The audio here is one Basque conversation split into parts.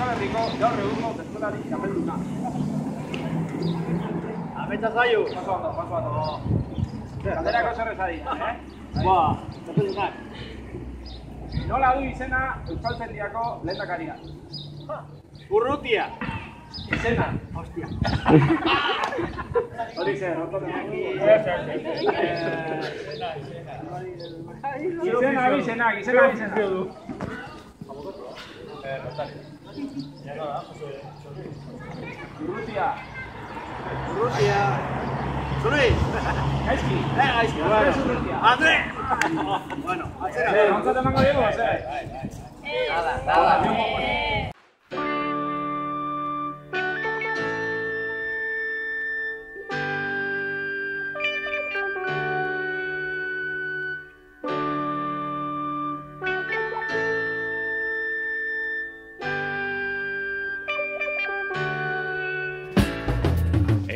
Euskal Herriko gaur egungo eskolari txapelduna. Ametsa zaio! Paso ondo. Galderako zer ezari, Ba, txapeldunak. Nola du izena Euskaltzaindiako lehendakaria? Urrutia! Izena. Hostia. Hori zer, Izena. Urrutia. Zuri! Gaizki. Gaizki. Andre! Bueno, atzera. Ontzat emango diego, zer? Nada.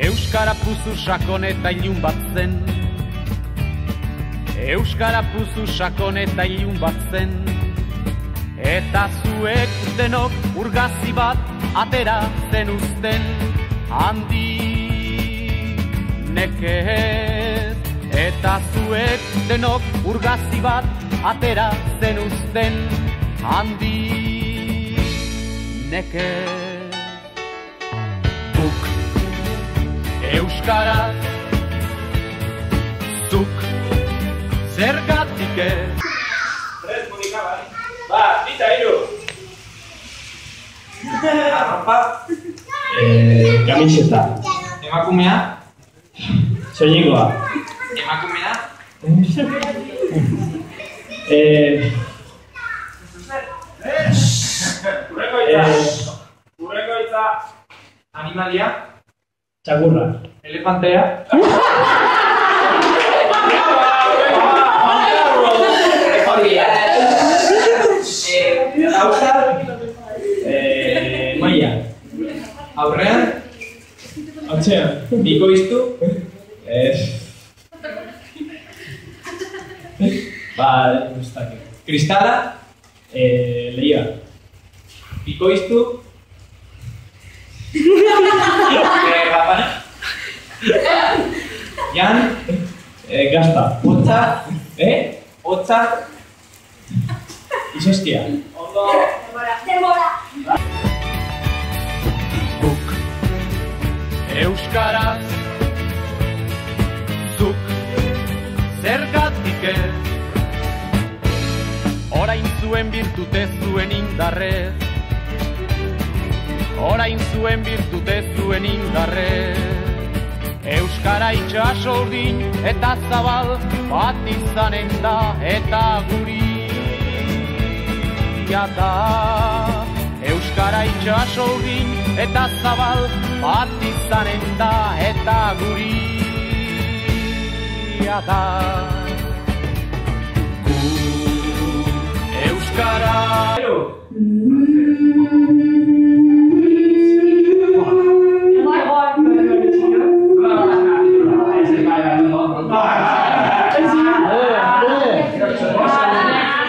Euskara puzu sakon eta ilun bat zen. Euskara puzu sakon eta ilun bat zen. Eta zuek denok urgazi bat atera zen uzten. Handi nekez. Eta zuek denok urgazi bat atera zen uzten. Handi nekez. Euskaraz, zuk, zergatik ez? Tres modika, bai? Bat, bita, hiru! Arropa? Kamiseta. Emakumea? Soinekoa. Emakumea? Urreko hitza. Animalia? Txakurra. Elefantea? Gauza? Maia. Aurrean? Atzean. Bikoiztu? Ba, ez dakit. Kristala? Leia. Bikoiztu? Gapana? Jan? Gazta. Hotza? Hotza? Izostia. Ondo? Denbora! Guk, euskaraz, zuk, zergatik ez? Orain zuen birtute zuen indarrez. Orain zuen birtute zuen indarrez. Euskara itxaso urdin eta zabal bat izanen da eta guria da. Euskara itxaso urdin eta zabal bat izanen da eta guria da. Euskara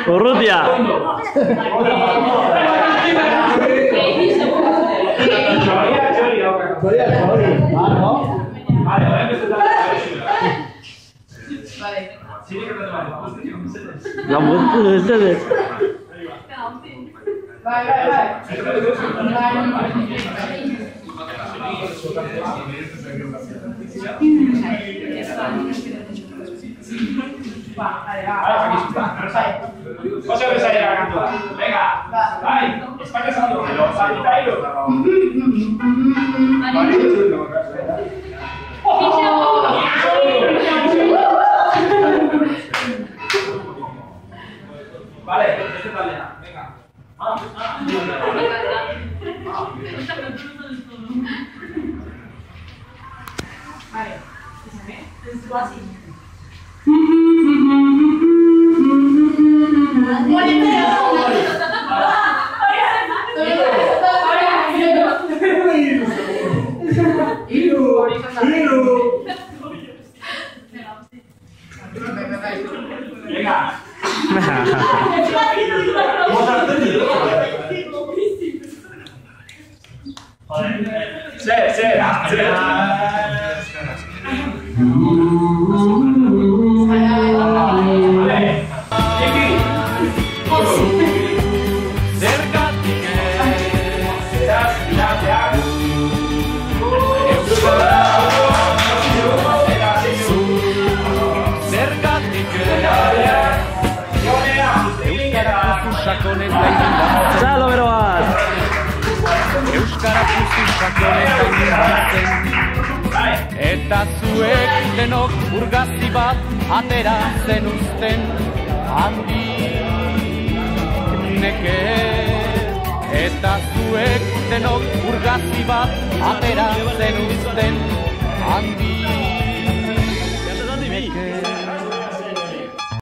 Urrutia. Oso bezaira kantua. Venga, bai, España saldu. Bita, hiru. Vale, este taldea. Venga. Vale, es así. Venga. Txalo bero bat! Euskara puztu sakonetan inbatzen, eta zuek denok urgazi bat atera zenuzten, handineke. Eta zuek denok urgazi bat atera zenuzten, handineke.